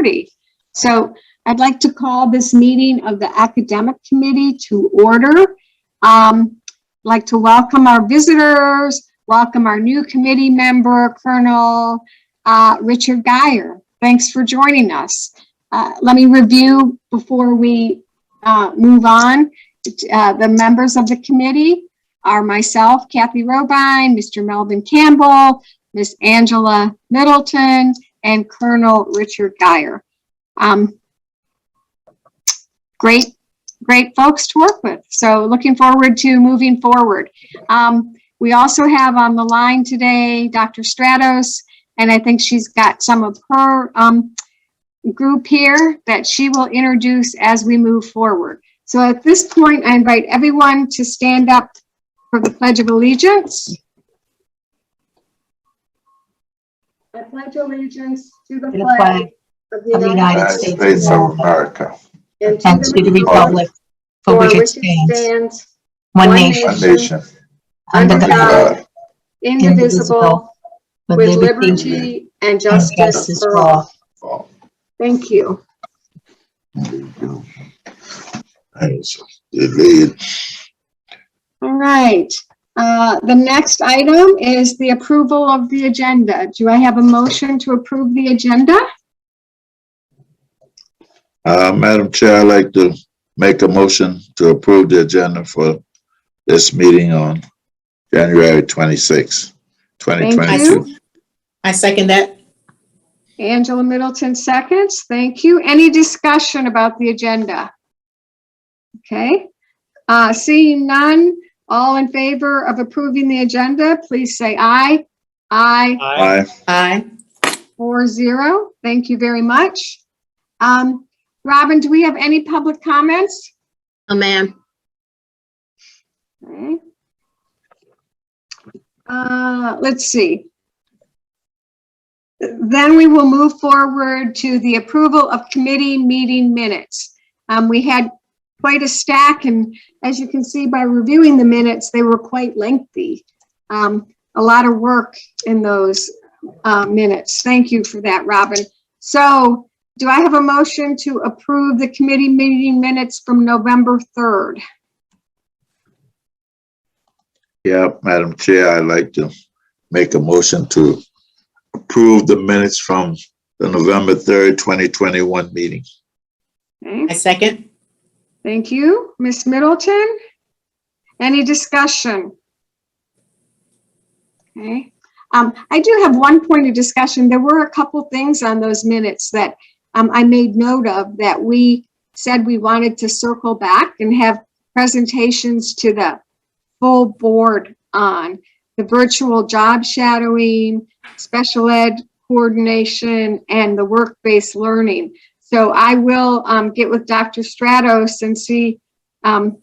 6:30. So I'd like to call this meeting of the Academic Committee to order. I'd like to welcome our visitors, welcome our new committee member, Colonel Richard Geyer. Thanks for joining us. Let me review before we move on. The members of the committee are myself, Kathy Robine, Mr. Melvin Campbell, Miss Angela Middleton, and Colonel Richard Geyer. Great folks to work with. So looking forward to moving forward. We also have on the line today, Dr. Stratos, and I think she's got some of her group here that she will introduce as we move forward. So at this point, I invite everyone to stand up for the Pledge of Allegiance. I pledge allegiance to the flag of the United States of America and to the republic for which it stands, one nation, under God, indivisible, with liberty and justice for all. Thank you. All right. The next item is the approval of the agenda. Do I have a motion to approve the agenda? Madam Chair, I'd like to make a motion to approve the agenda for this meeting on January 26, 2022. I second that. Angela Middleton seconds. Thank you. Any discussion about the agenda? Okay. Seeing none, all in favor of approving the agenda, please say aye. Aye. Aye. Aye. 4-0. Thank you very much. Robin, do we have any public comments? Oh, ma'am. Okay. Let's see. Then we will move forward to the approval of committee meeting minutes. We had quite a stack, and as you can see by reviewing the minutes, they were quite lengthy. A lot of work in those minutes. Thank you for that, Robin. So do I have a motion to approve the committee meeting minutes from November 3rd? Yeah, Madam Chair, I'd like to make a motion to approve the minutes from the November 3rd, 2021 meeting. Okay. I second. Thank you. Ms. Middleton, any discussion? Okay. I do have one point of discussion. There were a couple things on those minutes that I made note of that we said we wanted to circle back and have presentations to the full board on the virtual job shadowing, special ed coordination, and the work-based learning. So I will get with Dr. Stratos and see, and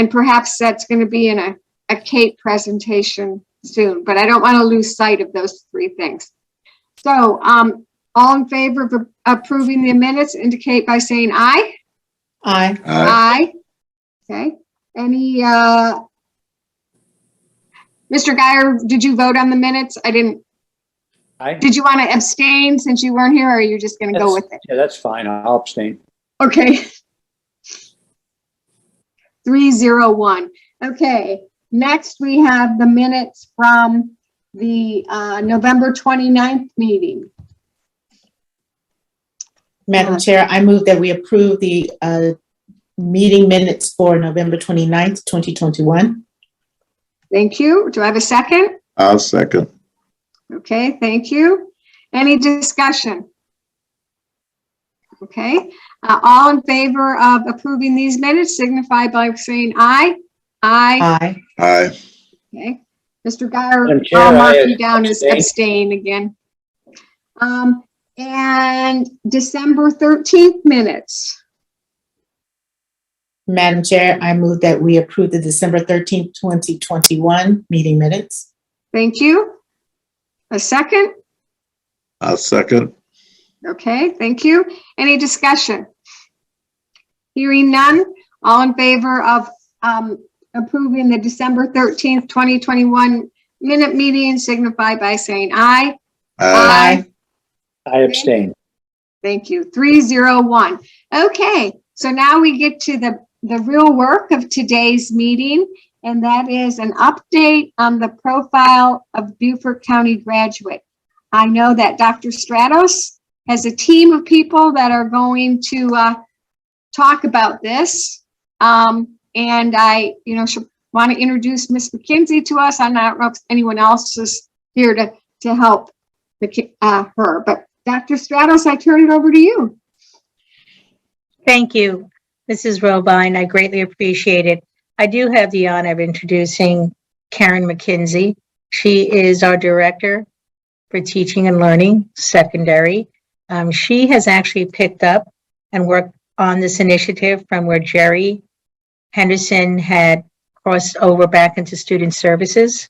perhaps that's going to be in a Kate presentation soon, but I don't want to lose sight of those three things. So all in favor of approving the minutes indicate by saying aye. Aye. Aye. Okay. Any, Mr. Geyer, did you vote on the minutes? I didn't. Aye. Did you want to abstain since you weren't here, or are you just going to go with it? Yeah, that's fine. I'll abstain. Okay. 3-0-1. Okay. Next, we have the minutes from the November 29th meeting. Madam Chair, I move that we approve the meeting minutes for November 29th, 2021. Thank you. Do I have a second? I'll second. Okay, thank you. Any discussion? Okay. All in favor of approving these minutes signify by saying aye. Aye. Aye. Aye. Okay. Mr. Geyer, Madam Chair, I'll mark I you down as abstain again. And December 13th minutes. Madam Chair, I move that we approve the December 13th, 2021 meeting minutes. Thank you. A second? I'll second. Okay, thank you. Any discussion? Hearing none, all in favor of approving the December 13th, 2021 minute meeting signify by saying aye. Aye. I abstain. Thank you. 301. Okay, so now we get to the real work of today's meeting, and that is an update on the profile of Beaufort County graduate. I know that Dr. Stratos has a team of people that are going to talk about this. And I, want to introduce Ms. Mckenzie to us. I don't know if anyone else is here to help her, but Dr. Stratos, I turn it over to you. Thank you, Mrs. Robine. I greatly appreciate it. I do have the honor of introducing Karen Mckenzie. She is our Director for Teaching and Learning, Secondary. She has actually picked up and worked on this initiative from where Jerry Henderson had crossed over back into student services.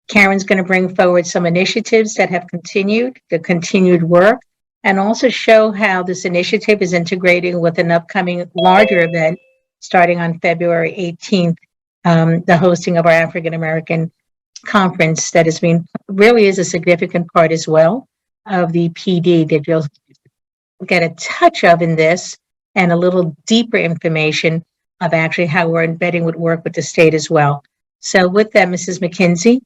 Karen's going to bring forward some initiatives that have continued, the continued work, and also show how this initiative is integrating with an upcoming larger event starting on February 18th, the hosting of our African American conference that has been really is a significant part as well of the PD that you'll get a touch of in this and a little deeper information of actually how we're embedding with work with the state as well. So with that, Mrs. Mckenzie.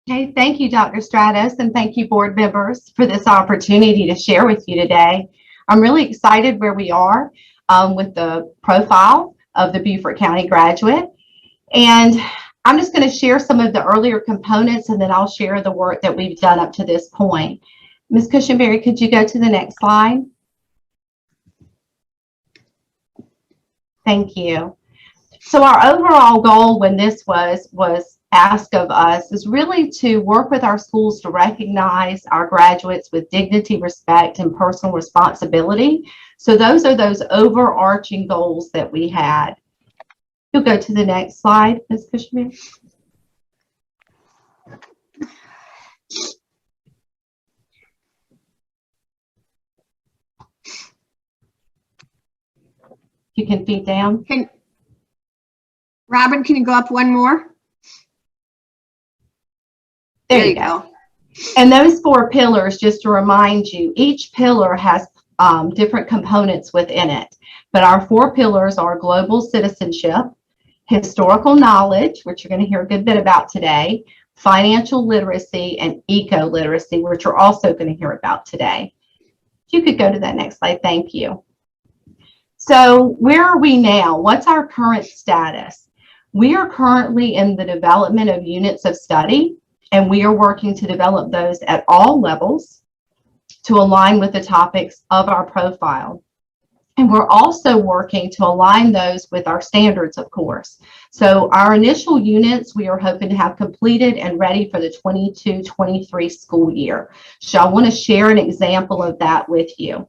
Okay, thank you, Dr. Stratos, and thank you, board members, for this opportunity to share with you today. I'm really excited where we are with the profile of the Beaufort County graduate. And I'm just going to share some of the earlier components, and then I'll share the work that we've done up to this point. Ms. Cushenberry, could you go to the next slide? Thank you. So our overall goal when this was asked of us is really to work with our schools to recognize our graduates with dignity, respect, and personal responsibility. So those are those overarching goals that we had. You'll go to the next slide, Ms. Cushenberry. You can feed down. Robin, can you go up one more? There you go. And those 4 pillars, just to remind you, each pillar has different components within it. But our 4 pillars are global citizenship, historical knowledge, which you're going to hear a good bit about today, financial literacy, and eco-literacy, which you're also going to hear about today. If you could go to that next slide, thank you. So where are we now? What's our current status? We are currently in the development of units of study, and we are working to develop those at all levels to align with the topics of our profile. And we're also working to align those with our standards, of course. So our initial units, we are hoping to have completed and ready for the 22-23 school year. So I want to share an example of that with you.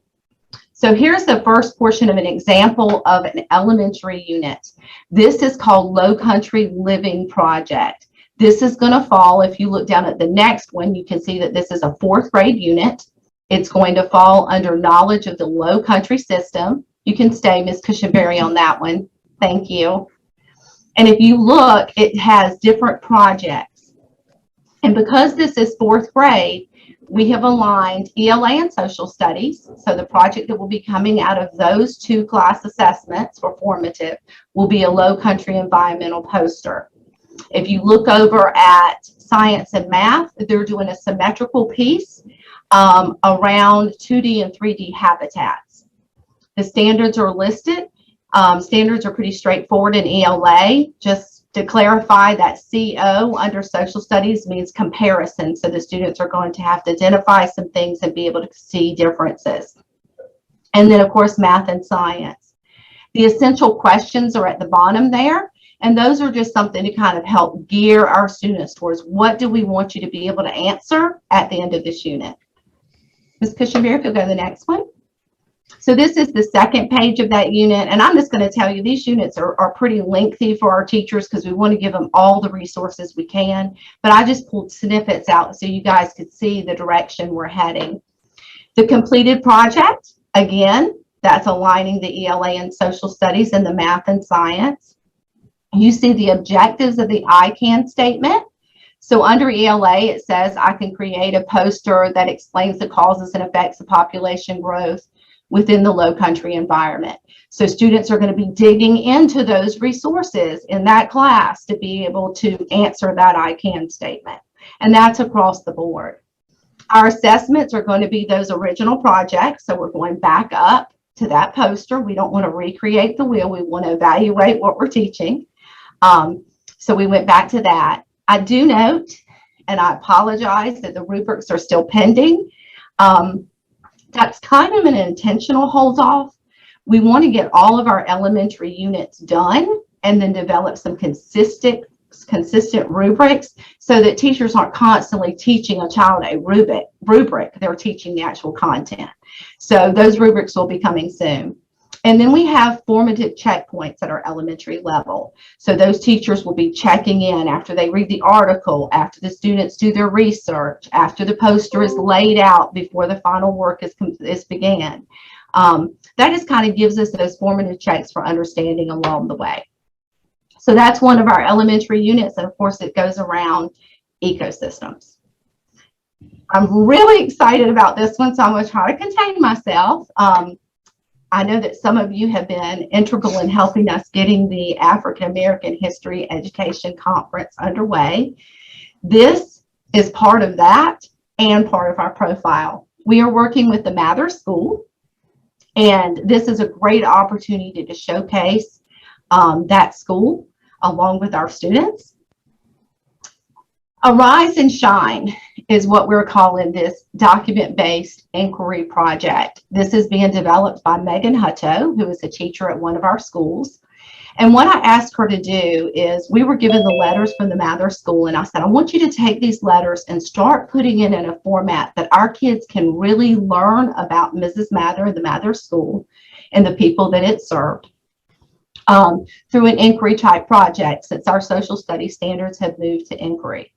So here's the first portion of an example of an elementary unit. This is called Low Country Living Project. This is going to fall, if you look down at the next one, you can see that this is a 4th grade unit. It's going to fall under knowledge of the low country system. You can stay, Ms. Cushenberry, on that one. Thank you. And if you look, it has different projects. And because this is 4th grade, we have aligned ELA and social studies. So the project that will be coming out of those 2 class assessments for formative will be a low country environmental poster. If you look over at science and math, they're doing a symmetrical piece around 2D and 3D habitats. The standards are listed. Standards are pretty straightforward in ELA. Just to clarify, that CO under social studies means comparison. So the students are going to have to identify some things and be able to see differences. And then, of course, math and science. The essential questions are at the bottom there. And those are just something to kind of help gear our students towards what do we want you to be able to answer at the end of this unit. Ms. Cushenberry, if you'll go to the next one. So this is the second page of that unit. And I'm just going to tell you, these units are pretty lengthy for our teachers because we want to give them all the resources we can. But I just pulled snippets out so you guys could see the direction we're heading. The completed project, again, that's aligning the ELA and social studies and the math and science. You see the objectives of the ICANN statement. So under ELA, it says I can create a poster that explains the causes and effects of population growth within the low country environment. So students are going to be digging into those resources in that class to be able to answer that I can statement. And that's across the board. Our assessments are going to be those original projects. So we're going back up to that poster. We don't want to recreate the wheel. We want to evaluate what we're teaching. So we went back to that. I do note, and I apologize that the rubrics are still pending. That's kind of an intentional hold off. We want to get all of our elementary units done and then develop some consistent rubrics so that teachers aren't constantly teaching a child a rubric. They're teaching the actual content. So those rubrics will be coming soon. And then we have formative checkpoints at our elementary level. So those teachers will be checking in after they read the article, after the students do their research, after the poster is laid out before the final work is began. That just kind of gives us those formative checks for understanding along the way. So that's one of our elementary units. And of course, it goes around ecosystems. I'm really excited about this one, so I'm going to try to contain myself. I know that some of you have been integral in helping us getting the African American History Education Conference underway. This is part of that and part of our profile. We are working with the Mather School, and this is a great opportunity to showcase that school along with our students. Arise and Shine is what we're calling this document-based inquiry project. This is being developed by Megan Hutto, who is a teacher at one of our schools. And what I asked her to do is, we were given the letters from the Mather School, and I said, I want you to take these letters and start putting it in a format that our kids can really learn about Mrs. Mather and the Mather School and the people that it served through an inquiry type project, since our social studies standards have moved to inquiry.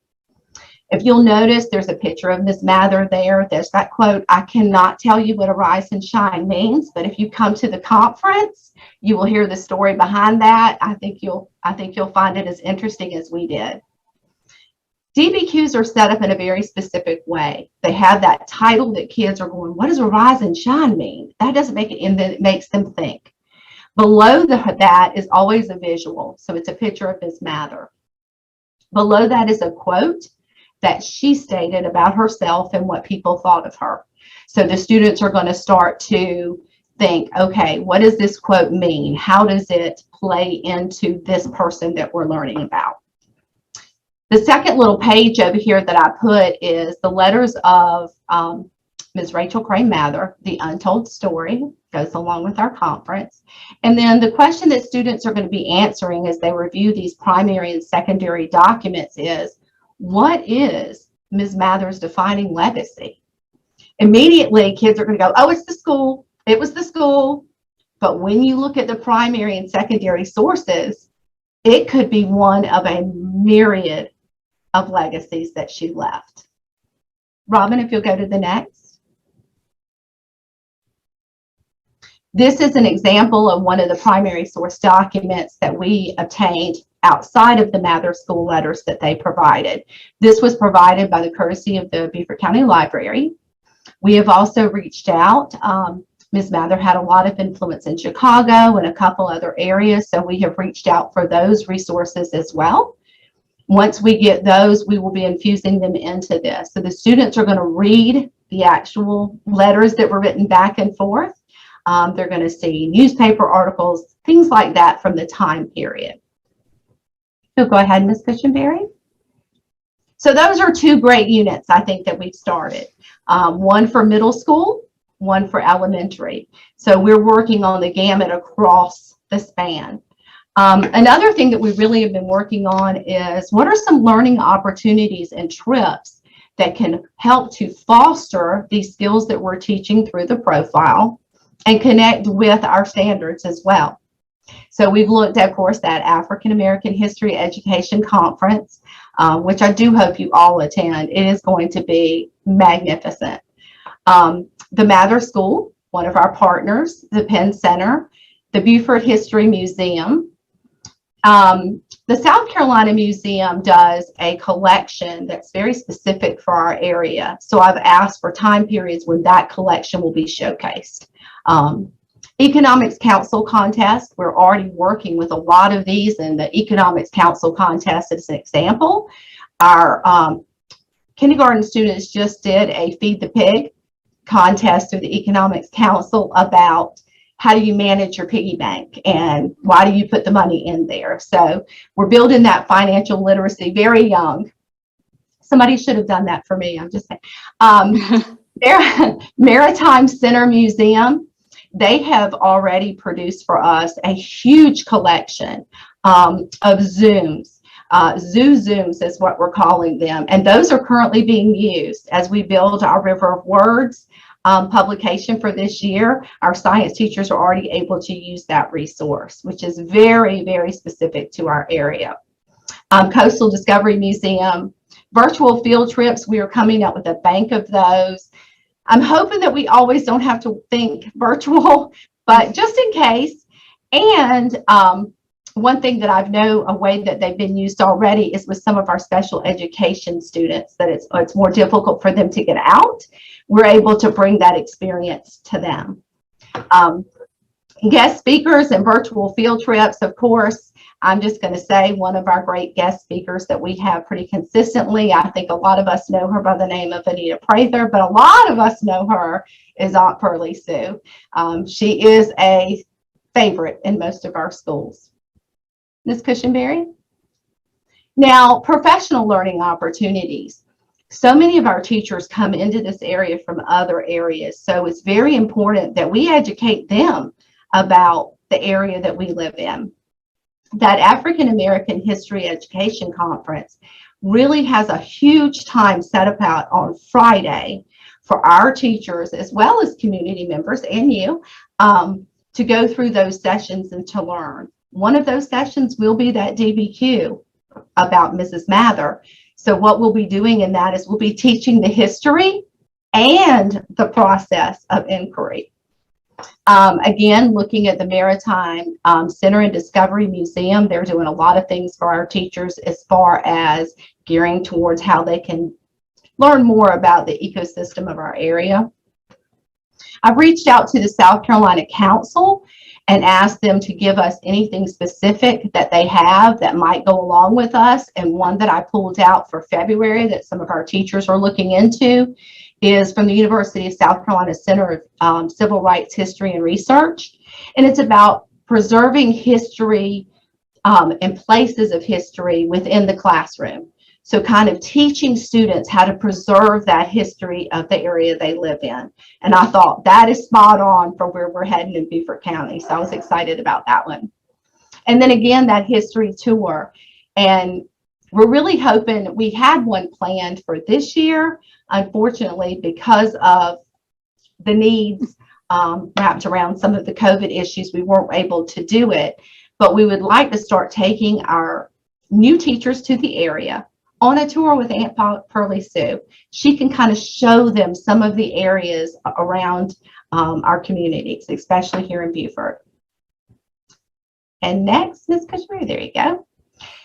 If you'll notice, there's a picture of Ms. Mather there. There's that quote. I cannot tell you what Arise and Shine means, but if you come to the conference, you will hear the story behind that. I think you'll find it as interesting as we did. DBQs are set up in a very specific way. They have that title that kids are going, what does Arise and Shine mean? That doesn't make it, and then it makes them think. Below that is always a visual. So it's a picture of Ms. Mather. Below that is a quote that she stated about herself and what people thought of her. So the students are going to start to think, okay, what does this quote mean? How does it play into this person that we're learning about? The second little page over here that I put is the letters of Ms. Rachel Crane Mather, The Untold Story, goes along with our conference. And then the question that students are going to be answering as they review these primary and secondary documents is, what is Ms. Mather's defining legacy? Immediately, kids are going to go, oh, it's the school. It was the school. But when you look at the primary and secondary sources, it could be one of a myriad of legacies that she left. Robin, if you'll go to the next. This is an example of one of the primary source documents that we obtained outside of the Mather School letters that they provided. This was provided by the courtesy of the Beaufort County Library. We have also reached out. Ms. Mather had a lot of influence in Chicago and a couple other areas, so we have reached out for those resources as well. Once we get those, we will be infusing them into this. So the students are going to read the actual letters that were written back and forth. They're going to see newspaper articles, things like that from the time period. So go ahead, Ms. Cushenberry. So those are two great units, I think, that we've started. One for middle school, one for elementary. So we're working on the gamut across the span. Another thing that we really have been working on is, what are some learning opportunities and trips that can help to foster these skills that we're teaching through the profile and connect with our standards as well. So we've looked at, of course, that African American History Education Conference, which I do hope you all attend. It is going to be magnificent. The Mather School, one of our partners, the Penn Center, the Beaufort History Museum, The South Carolina Museum does a collection that's very specific for our area. So I've asked for time periods when that collection will be showcased. Economics Council contest, we're already working with a lot of these, and the Economics Council contest is an example. Our kindergarten students just did a Feed the Pig contest through the Economics Council about how do you manage your piggy bank and why do you put the money in there. So we're building that financial literacy very young. Somebody should have done that for me, I'm just saying. Maritime Center Museum, they have already produced for us a huge collection of Zooms. Zooms is what we're calling them. And those are currently being used as we build our River of Words publication for this year. Our science teachers are already able to use that resource, which is very, very specific to our area. Coastal Discovery Museum, virtual field trips, we are coming up with a bank of those. I'm hoping that we always don't have to think virtual, but just in case. And one thing that I've known, a way that they've been used already, is with some of our special education students, that it's more difficult for them to get out. We're able to bring that experience to them. Guest speakers and virtual field trips, of course, I'm just going to say one of our great guest speakers that we have pretty consistently, I think a lot of us know her by the name of Anita Prather, but a lot of us know her as Aunt Pearlie Sue. She is a favorite in most of our schools. Ms. Cushenberry? Now, professional learning opportunities. So many of our teachers come into this area from other areas, so it's very important that we educate them about the area that we live in. That African American History Education Conference really has a huge time set apart on Friday for our teachers, as well as community members and you, to go through those sessions and to learn. One of those sessions will be that DBQ about Mrs. Mather. So what we'll be doing in that is we'll be teaching the history and the process of inquiry. Again, looking at the Maritime Center and Discovery Museum, they're doing a lot of things for our teachers as far as gearing towards how they can learn more about the ecosystem of our area. I've reached out to the South Carolina Council and asked them to give us anything specific that they have that might go along with us. And one that I pulled out for February that some of our teachers are looking into is from the University of South Carolina Center of Civil Rights History and Research. And it's about preserving history and places of history within the classroom. So kind of teaching students how to preserve that history of the area they live in. And I thought that is spot on for where we're heading in Beaufort County. So I was excited about that one. And then again, that history tour. And we're really hoping, we had one planned for this year. Unfortunately, because of the needs wrapped around some of the COVID issues, we weren't able to do it. But we would like to start taking our new teachers to the area on a tour with Aunt Pearlie Sue. She can kind of show them some of the areas around our communities, especially here in Beaufort. And next, Ms. Cushman, there you go.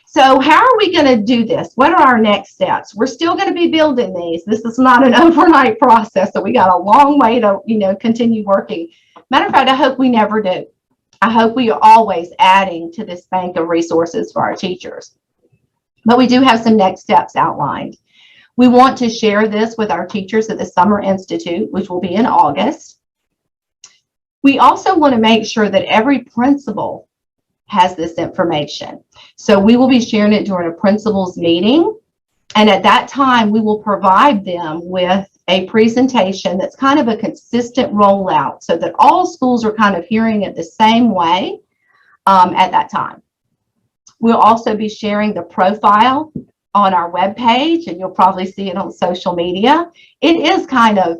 So how are we going to do this? What are our next steps? We're still going to be building these. This is not an overnight process, so we got a long way to, continue working. Matter of fact, I hope we never do. I hope we are always adding to this bank of resources for our teachers. But we do have some next steps outlined. We want to share this with our teachers at the Summer Institute, which will be in August. We also want to make sure that every principal has this information. So we will be sharing it during a principal's meeting. And at that time, we will provide them with a presentation that's kind of a consistent rollout so that all schools are kind of hearing it the same way at that time. We'll also be sharing the profile on our webpage, and you'll probably see it on social media. It is kind of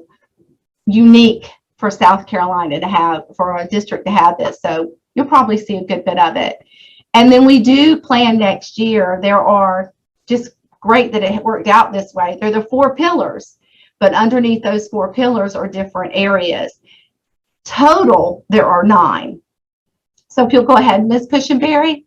unique for South Carolina to have, for our district to have this. So you'll probably see a good bit of it. And then we do plan next year. There are, just great that it worked out this way. They're the 4 pillars, but underneath those 4 pillars are different areas. Total, there are 9. So if you'll go ahead, Ms. Cushenberry.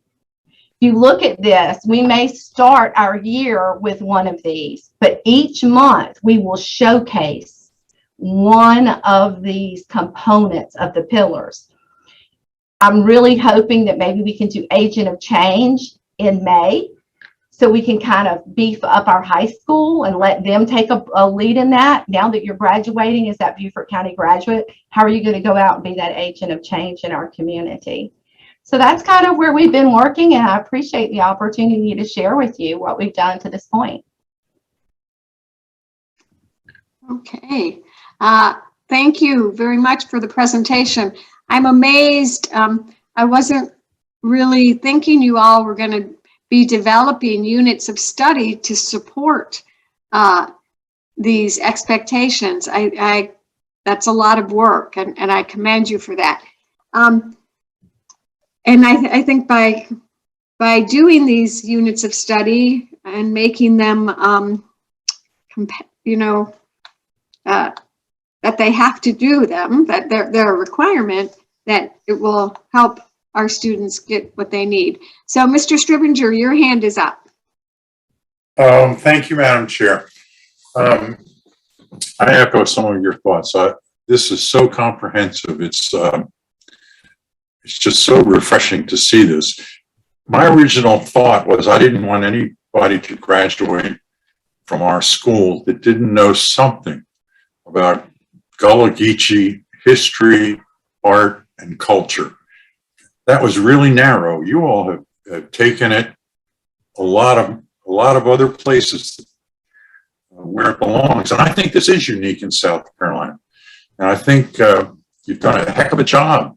you look at this, we may start our year with one of these, but each month we will showcase one of these components of the pillars. I'm really hoping that maybe we can do Agent of Change in May, so we can kind of beef up our high school and let them take a lead in that. Now that you're graduating as that Beaufort County graduate, how are you going to go out and be that agent of change in our community? So that's kind of where we've been working, and I appreciate the opportunity to share with you what we've done to this point. Okay. Thank you very much for the presentation. I'm amazed. I wasn't really thinking you all were going to be developing units of study to support these expectations. That's a lot of work, and I commend you for that. And I think by doing these units of study and making them, that they have to do them, that they're a requirement, that it will help our students get what they need. So, Mr. Stribinger, your hand is up. Thank you, Madam Chair. I echo some of your thoughts. This is so comprehensive. It's just so refreshing to see this. My original thought was I didn't want anybody to graduate from our school that didn't know something about Gullah Geechee history, art, and culture. That was really narrow. You all have taken it a lot of other places where it belongs, and I think this is unique in South Carolina. And I think you've done a heck of a job,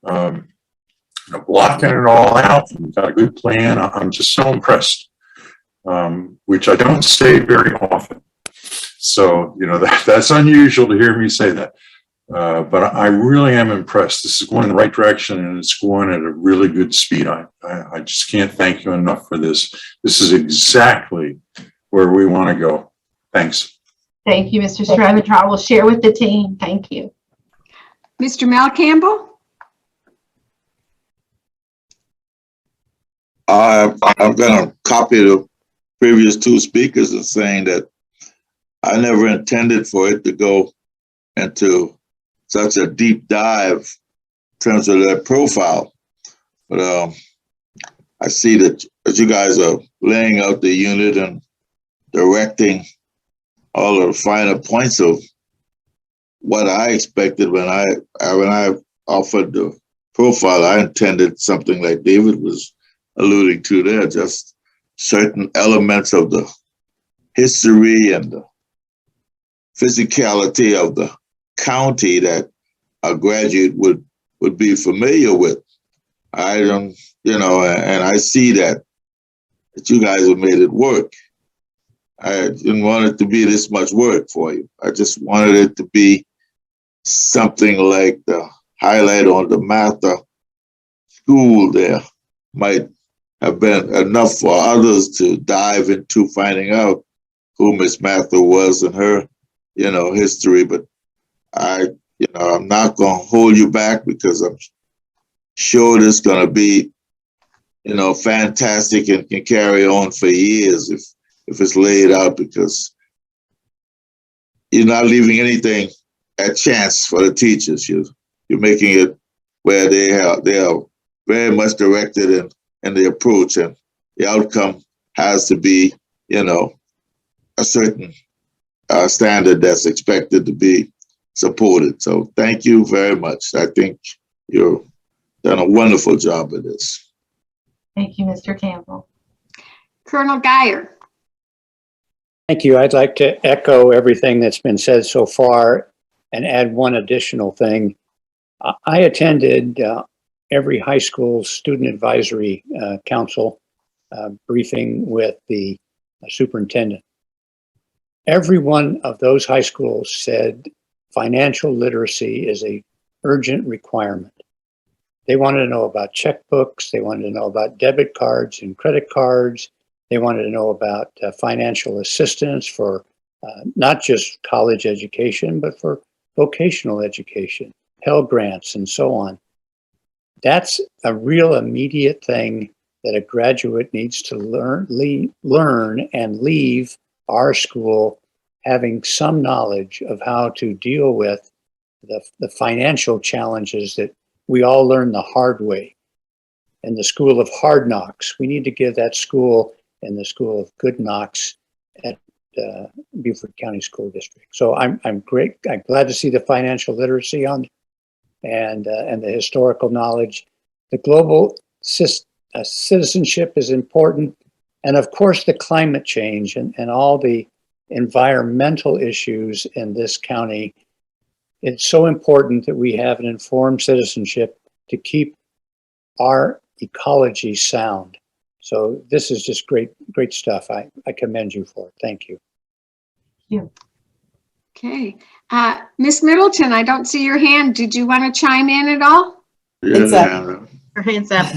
blocking it all out. You've got a good plan. I'm just so impressed, which I don't say very often. So that's unusual to hear me say that. But I really am impressed. This is going in the right direction, and it's going at a really good speed. I just can't thank you enough for this. This is exactly where we want to go. Thanks. Thank you, Mr. Stribinger. I will share with the team. Thank you. Mr. Mel Campbell? I'm going to copy the previous two speakers and saying that I never intended for it to go into such a deep dive in terms of their profile. But I see that as you guys are laying out the unit and directing all of the finer points of what I expected when I offered the profile, I intended something like David was alluding to there, just certain elements of the history and the physicality of the county that a graduate would be familiar with. I don't, and I see that you guys have made it work. I didn't want it to be this much work for you. I just wanted it to be something like the highlight on the Mather school there might have been enough for others to dive into finding out who Miss Mather was and her, history. But I'm not going to hold you back because I'm sure this is going to be, fantastic and can carry on for years if it's laid out, because you're not leaving anything at chance for the teachers. You're making it where they are very much directed in the approach, and the outcome has to be, a certain standard that's expected to be supported. So thank you very much. I think you've done a wonderful job of this. Thank you, Mr. Campbell. Colonel Geyer? Thank you. I'd like to echo everything that's been said so far and add one additional thing. I attended every high school student advisory council briefing with the superintendent. Every one of those high schools said financial literacy is an urgent requirement. They wanted to know about checkbooks. They wanted to know about debit cards and credit cards. They wanted to know about financial assistance for not just college education, but for vocational education, Pell Grants, and so on. That's a real immediate thing that a graduate needs to learn and leave our school having some knowledge of how to deal with the financial challenges that we all learn the hard way. In the school of hard knocks, we need to give that school in the school of good knocks at Beaufort County School District. So I'm glad to see the financial literacy on and the historical knowledge. The global citizenship is important, and of course the climate change and all the environmental issues in this county. It's so important that we have an informed citizenship to keep our ecology sound. So this is just great stuff. I commend you for it. Thank you. Okay. Miss Middleton, I don't see your hand. Did you want to chime in at all? It's up. Her hands up.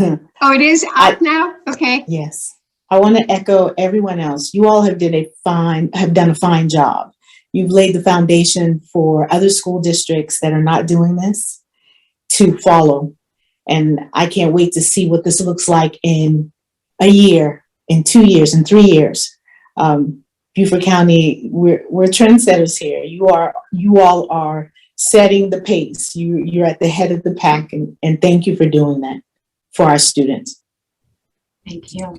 Oh, it is up now? Okay. Yes. I want to echo everyone else. You all have done a fine job. You've laid the foundation for other school districts that are not doing this to follow. And I can't wait to see what this looks like in a year, in 2 years, in 3 years. Beaufort County, we're trendsetters here. You all are setting the pace. You're at the head of the pack, and thank you for doing that for our students. Thank you.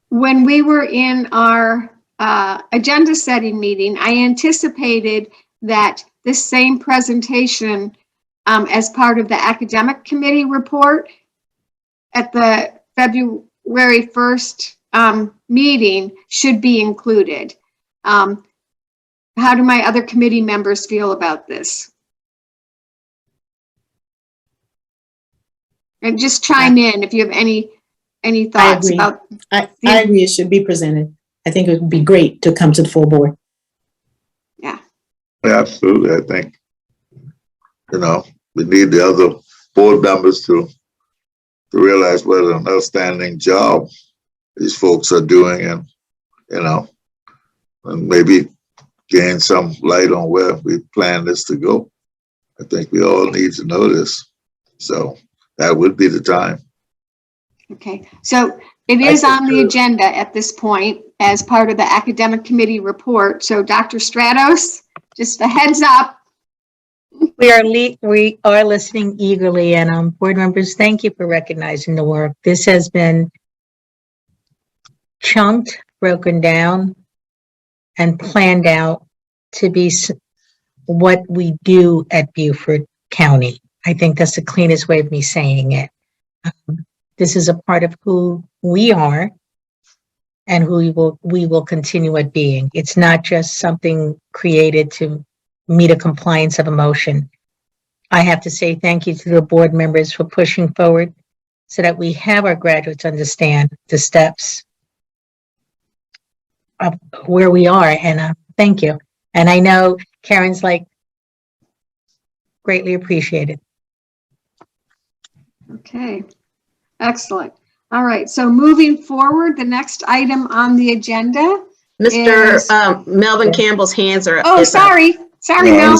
When we were in our agenda setting meeting, I anticipated that this same presentation as part of the academic committee report at the February 1st meeting should be included. How do my other committee members feel about this? And just chime in if you have any thoughts about. I agree. It should be presented. I think it would be great to come to the full board. Yeah. Absolutely. I think, we need the other board members to realize what an outstanding job these folks are doing, and and maybe gain some light on where we plan this to go. I think we all need to know this. So that would be the time. Okay, so it is on the agenda at this point as part of the academic committee report. So Dr. Stratos, just a heads up. We are listening eagerly, and board members, thank you for recognizing the work. This has been chunked, broken down, and planned out to be what we do at Beaufort County. I think that's the cleanest way of me saying it. This is a part of who we are and who we will continue at being. It's not just something created to meet a compliance of emotion. I have to say thank you to the board members for pushing forward so that we have our graduates understand the steps of where we are, and thank you. And I know Karen's greatly appreciated. Okay, excellent. All right, so moving forward, the next item on the agenda. Mr. Melvin Campbell's hands are up. Oh, sorry, Mel.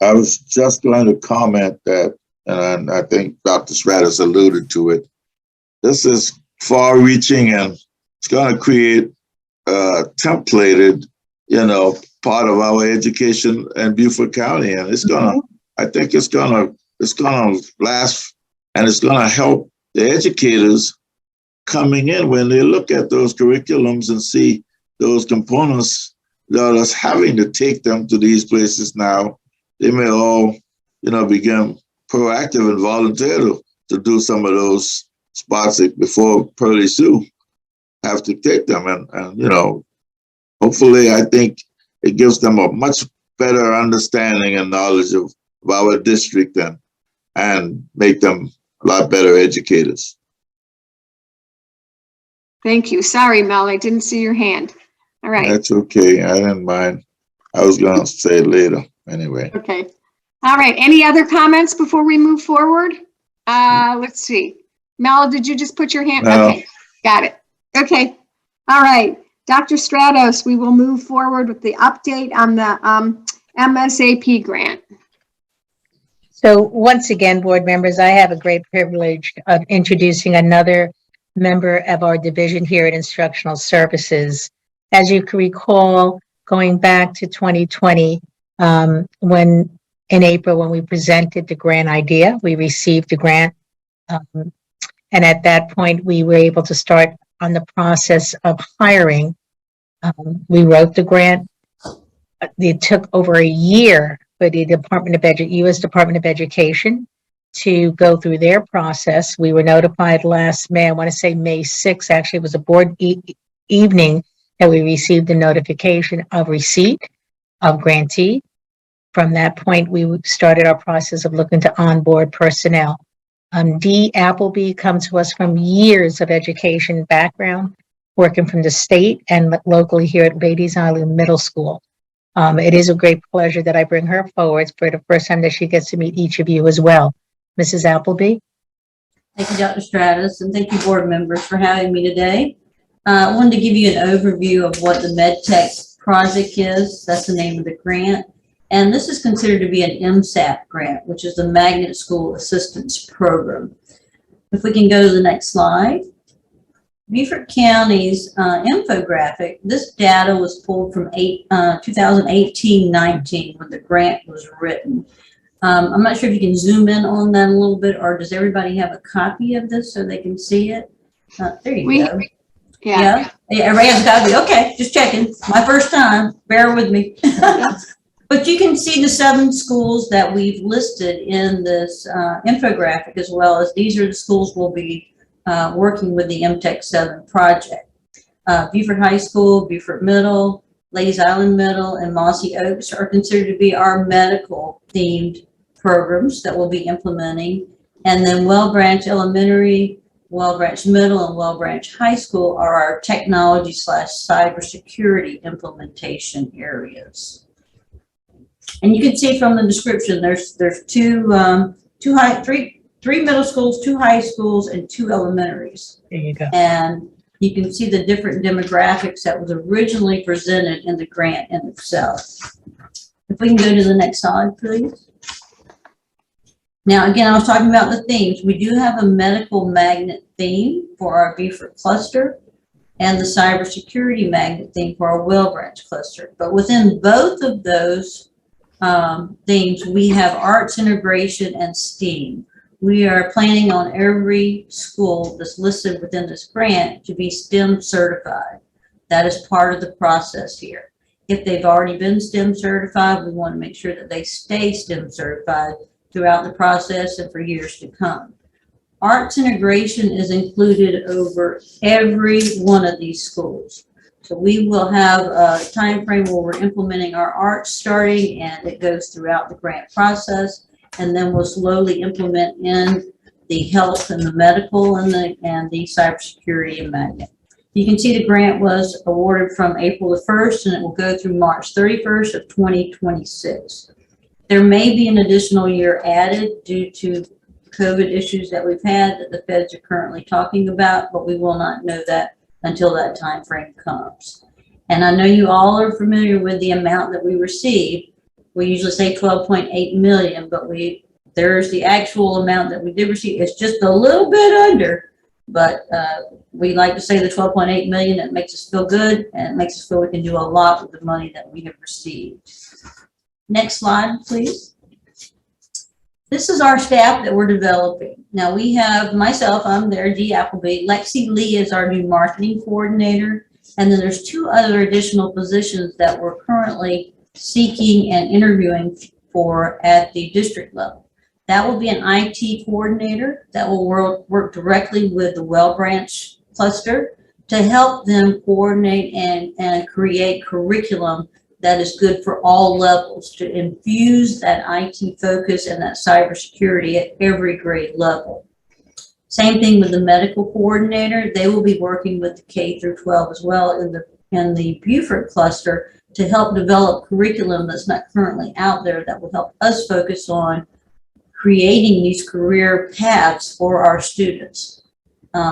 I was just going to comment that, and I think Dr. Stratus alluded to it. This is far-reaching, and it's going to create a templated, part of our education in Beaufort County, and it's going to. I think it's going to last, and it's going to help the educators coming in when they look at those curriculums and see those components that us having to take them to these places now. They may all, become proactive and volunteer to do some of those spots before Pearly Sue have to take them. And hopefully I think it gives them a much better understanding and knowledge of our district and make them a lot better educators. Thank you. Sorry, Mel, I didn't see your hand. All right. That's okay. I didn't mind. I was going to say it later anyway. Okay. All right. Any other comments before we move forward? Let's see. Mel, did you just put your hand? No. Okay. Got it. Okay. All right. Dr. Stratos, we will move forward with the update on the MSAP grant. So once again, board members, I have a great privilege of introducing another member of our division here at Instructional Services. As you can recall, going back to 2020, when in April, when we presented the grant idea, we received the grant. And at that point, we were able to start on the process of hiring. We wrote the grant. It took over a year for the U.S. Department of Education to go through their process. We were notified last May, I want to say May 6th, actually it was a board evening that we received the notification of receipt of grantee. From that point, we started our process of looking to onboard personnel. Dee Appleby comes to us from years of education background, working from the state and locally here at Ladies Island Middle School. It is a great pleasure that I bring her forward for the first time that she gets to meet each of you as well. Mrs. Appleby? Thank you, Dr. Stratus, and thank you, board members, for having me today. I wanted to give you an overview of what the Medtech Project is. That's the name of the grant. And this is considered to be an Msap grant, which is the Magnet School Assistance Program. If we can go to the next slide. Beaufort County's infographic, this data was pulled from 2018-19 when the grant was written. I'm not sure if you can zoom in on that a little bit, or does everybody have a copy of this so they can see it? There you go. Yeah, everybody has a copy. Okay, just checking. My first time. Bear with me. But you can see the 7 schools that we've listed in this infographic, as well as these are the schools we'll be working with the MTech 7 project. Beaufort High School, Beaufort Middle, Ladies Island Middle, and Mossy Oaks are considered to be our medical themed programs that we'll be implementing. And then Well Branch Elementary, Well Branch Middle, and Well Branch High School are our technology / cybersecurity implementation areas. And you can see from the description, there's three middle schools, 2 high schools, and 2 elementaries. There you go. And you can see the different demographics that was originally presented in the grant in itself. If we can go to the next slide, please. Now, again, I was talking about the themes. We do have a medical magnet theme for our Beaufort cluster and the cybersecurity magnet theme for our Well Branch cluster. But within both of those themes, we have arts integration and STEAM. We are planning on every school that's listed within this grant to be STEM certified. That is part of the process here. If they've already been STEM certified, we want to make sure that they stay STEM certified throughout the process and for years to come. Arts integration is included over every one of these schools. So we will have a time frame where we're implementing our arts starting, and it goes throughout the grant process. And then we'll slowly implement in the health and the medical and the cybersecurity and magnet. You can see the grant was awarded from April the 1st, and it will go through March 31st of 2026. There may be an additional year added due to COVID issues that we've had that the feds are currently talking about, but we will not know that until that time frame comes. And I know you all are familiar with the amount that we received. We usually say 12.8 million, but there's the actual amount that we did receive. It's just a little bit under, but we like to say the 12.8 million. That makes us feel good, and it makes us feel we can do a lot with the money that we have received. Next slide, please. This is our staff that we're developing. Now we have myself, I'm there, Dee Appleby. Lexi Lee is our new marketing coordinator. And then there's 2 other additional positions that we're currently seeking and interviewing for at the district level. That will be an IT coordinator that will work directly with the Well Branch cluster to help them coordinate and create curriculum that is good for all levels, to infuse that IT focus and that cybersecurity at every grade level. Same thing with the medical coordinator. They will be working with the K through 12 as well in the Beaufort cluster to help develop curriculum that's not currently out there that will help us focus on creating these career paths for our students.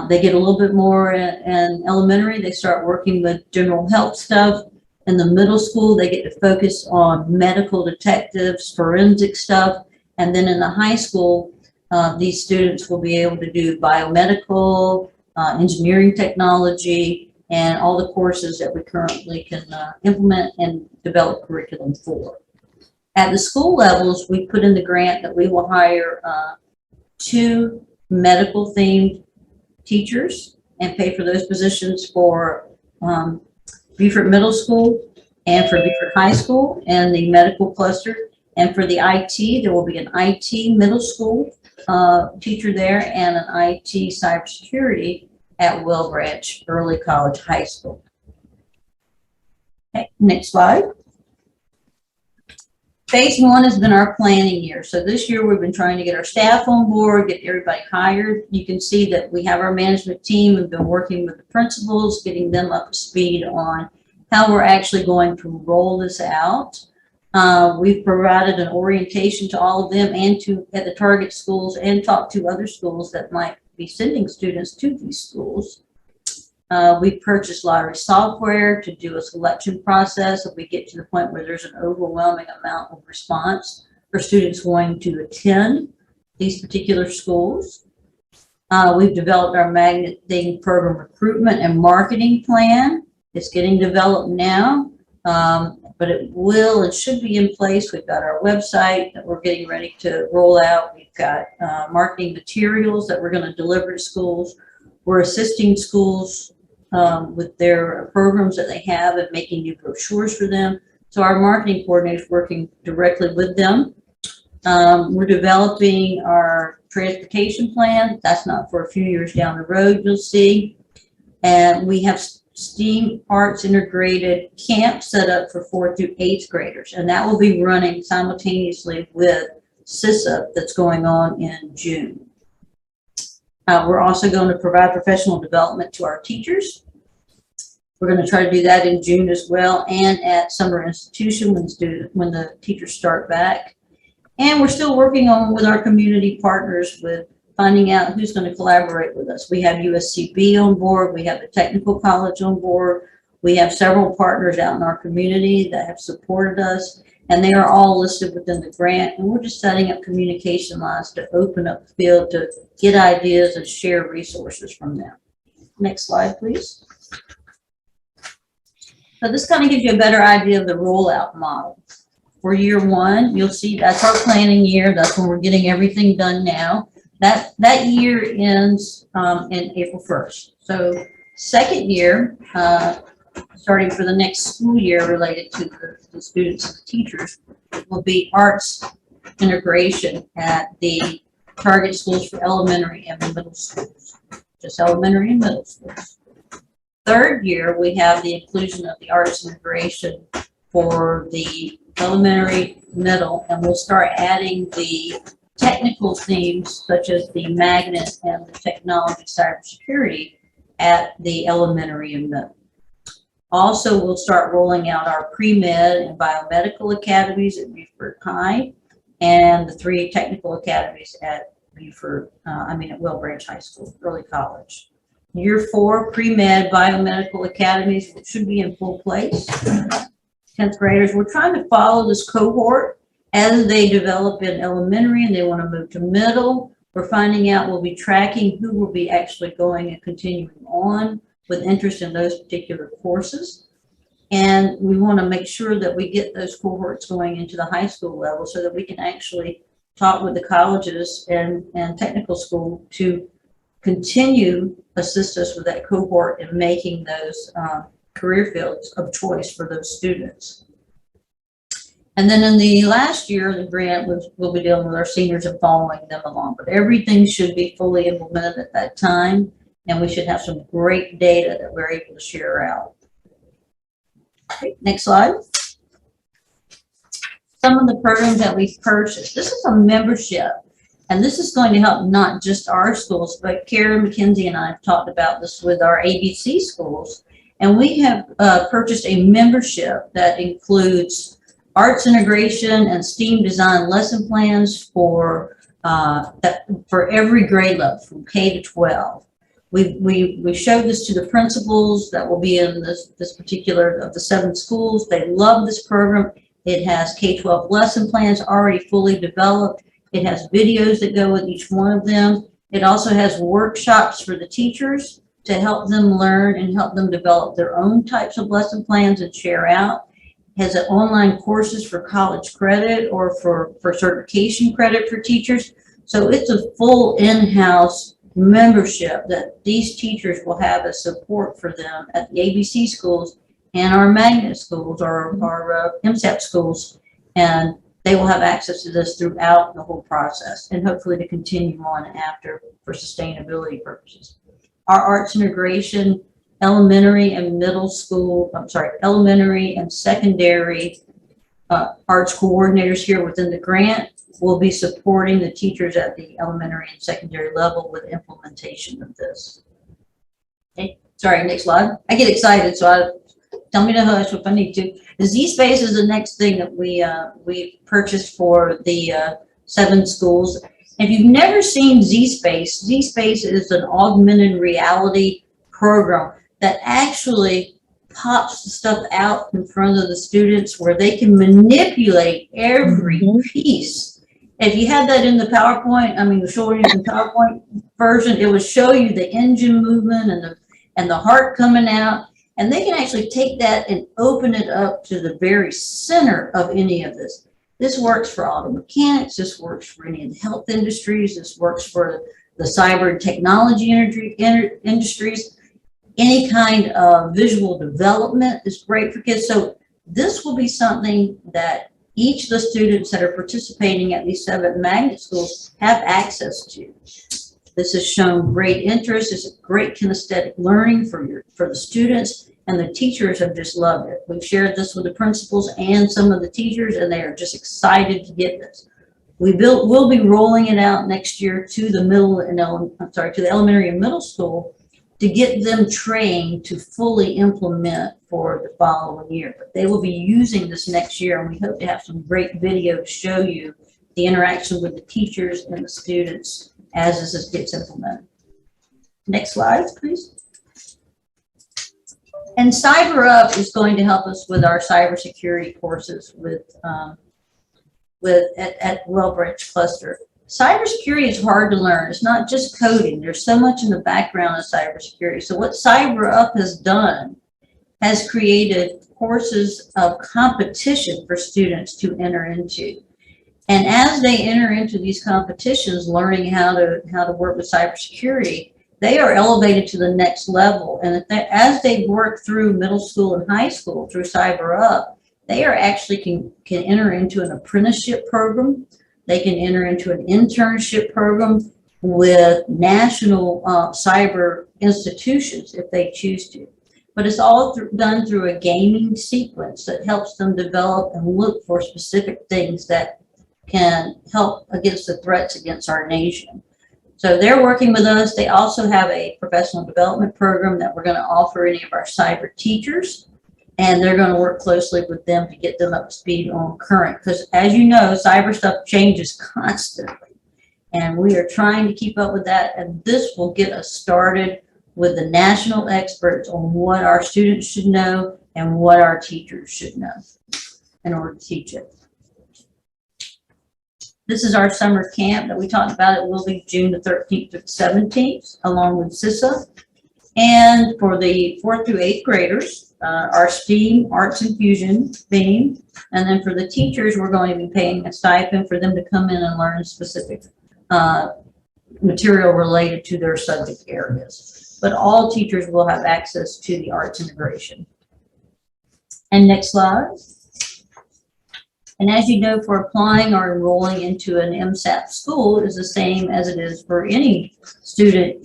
They get a little bit more in elementary. They start working with general health stuff. In the middle school, they get to focus on medical detectives, forensic stuff. And then in the high school, these students will be able to do biomedical, engineering technology, and all the courses that we currently can implement and develop curriculum for. At the school levels, we put in the grant that we will hire 2 medical themed teachers and pay for those positions for Beaufort Middle School and for Beaufort High School and the medical cluster. And for the IT, there will be an IT middle school teacher there and an IT cybersecurity at Will Branch Early College High School. Okay, next slide. Phase 1 has been our planning year. So this year we've been trying to get our staff on board, get everybody hired. You can see that we have our management team. We've been working with the principals, getting them up to speed on how we're actually going to roll this out. We've provided an orientation to all of them and at the target schools, and talked to other schools that might be sending students to these schools. We purchased lottery software to do a selection process if we get to the point where there's an overwhelming amount of response for students wanting to attend these particular schools. We've developed our magnet dating program recruitment and marketing plan. It's getting developed now, but it will and should be in place. We've got our website that we're getting ready to roll out. We've got marketing materials that we're going to deliver to schools. We're assisting schools with their programs that they have and making new brochures for them. So our marketing coordinator is working directly with them. We're developing our transportation plan. That's not for a few years down the road, you'll see. And we have STEAM Arts Integrated Camp set up for 4th through 8th graders. And that will be running simultaneously with Msap that's going on in June. We're also going to provide professional development to our teachers. We're going to try to do that in June as well, and at summer institution when the teachers start back. And we're still working on with our community partners with finding out who's going to collaborate with us. We have USCB on board. We have the technical college on board. We have several partners out in our community that have supported us, and they are all listed within the grant. And we're just setting up communication lines to open up the field to get ideas and share resources from them. Next slide, please. So this kind of gives you a better idea of the rollout model. For year 1, you'll see that's our planning year. That's when we're getting everything done now. That year ends in April 1st. So second year, starting for the next school year related to the students and the teachers, will be arts integration at the target schools for elementary and middle schools, just elementary and middle schools. Third year, we have the inclusion of the arts integration for the elementary, middle, and we'll start adding the technical themes such as the magnet and the technology cybersecurity at the elementary and middle. Also, we'll start rolling out our pre-med and biomedical academies at Beaufort High and the 3 technical academies at at Will Branch High School, early college. Year 4, pre-med biomedical academies should be in full place. 10th graders, we're trying to follow this cohort as they develop in elementary and they want to move to middle. We're finding out, we'll be tracking who will be actually going and continuing on with interest in those particular courses. And we want to make sure that we get those cohorts going into the high school level so that we can actually talk with the colleges and technical school to continue assist us with that cohort in making those career fields of choice for those students. And then in the last year, the grant we'll be dealing with our seniors and following them along. But everything should be fully implemented at that time, and we should have some great data that we're able to share out. Okay, next slide. Some of the programs that we've purchased. This is a membership, and this is going to help not just our schools, but Karen, Mckenzie, and I have talked about this with our ABC schools. And we have purchased a membership that includes arts integration and STEAM design lesson plans for every grade level from K to 12. We showed this to the principals that will be in this particular of the 7 schools. They love this program. It has K-12 lesson plans already fully developed. It has videos that go with each one of them. It also has workshops for the teachers to help them learn and help them develop their own types of lesson plans and share out. It has online courses for college credit or for certification credit for teachers. So it's a full in-house membership that these teachers will have as support for them at the ABC schools and our magnet schools or our Msap schools. And they will have access to this throughout the whole process and hopefully to continue on after for sustainability purposes. Our arts integration, elementary and secondary arts coordinators here within the grant will be supporting the teachers at the elementary and secondary level with implementation of this. Okay, sorry, next slide. I get excited, so tell me to hush if I need to. The Z-Space is the next thing that we purchased for the 7 schools. If you've never seen Z-Space, Z-Space is an augmented reality program that actually pops the stuff out in front of the students where they can manipulate every piece. If you had that in the PowerPoint, I mean, showing you the PowerPoint version, it would show you the engine movement and the heart coming out. And they can actually take that and open it up to the very center of any of this. This works for auto mechanics. This works for any of the health industries. This works for the cyber and technology industries. Any kind of visual development is great for kids. So this will be something that each of the students that are participating at these 7 magnet schools have access to. This has shown great interest. It's a great kinesthetic learning for the students, and the teachers have just loved it. We've shared this with the principals and some of the teachers, and they are just excited to get this. We'll be rolling it out next year to the to the elementary and middle school to get them trained to fully implement for the following year. But they will be using this next year, and we hope to have some great video to show you the interaction with the teachers and the students as this gets implemented. Next slide, please. And Cyber Up is going to help us with our cybersecurity courses at Well Branch Cluster. Cybersecurity is hard to learn. It's not just coding. There's so much in the background of cybersecurity. So what Cyber Up has done has created courses of competition for students to enter into. And as they enter into these competitions, learning how to work with cybersecurity, they are elevated to the next level. And as they work through middle school and high school through Cyber Up, they are actually can enter into an apprenticeship program. They can enter into an internship program with national cyber institutions if they choose to. But it's all done through a gaming sequence that helps them develop and look for specific things that can help against the threats against our nation. So they're working with us. They also have a professional development program that we're going to offer any of our cyber teachers, and they're going to work closely with them to get them up to speed on current, because as you know, cyber stuff changes constantly, and we are trying to keep up with that, and this will get us started with the national experts on what our students should know and what our teachers should know in order to teach it. This is our summer camp that we talked about. It will be June the 13th to the 17th, along with CISA. And for the 4th through 8th graders, our STEAM, Arts and Fusion theme. And then for the teachers, we're going to be paying a stipend for them to come in and learn specific material related to their subject areas. But all teachers will have access to the arts integration. And next slide. And as you know, for applying or enrolling into an Msap school is the same as it is for any student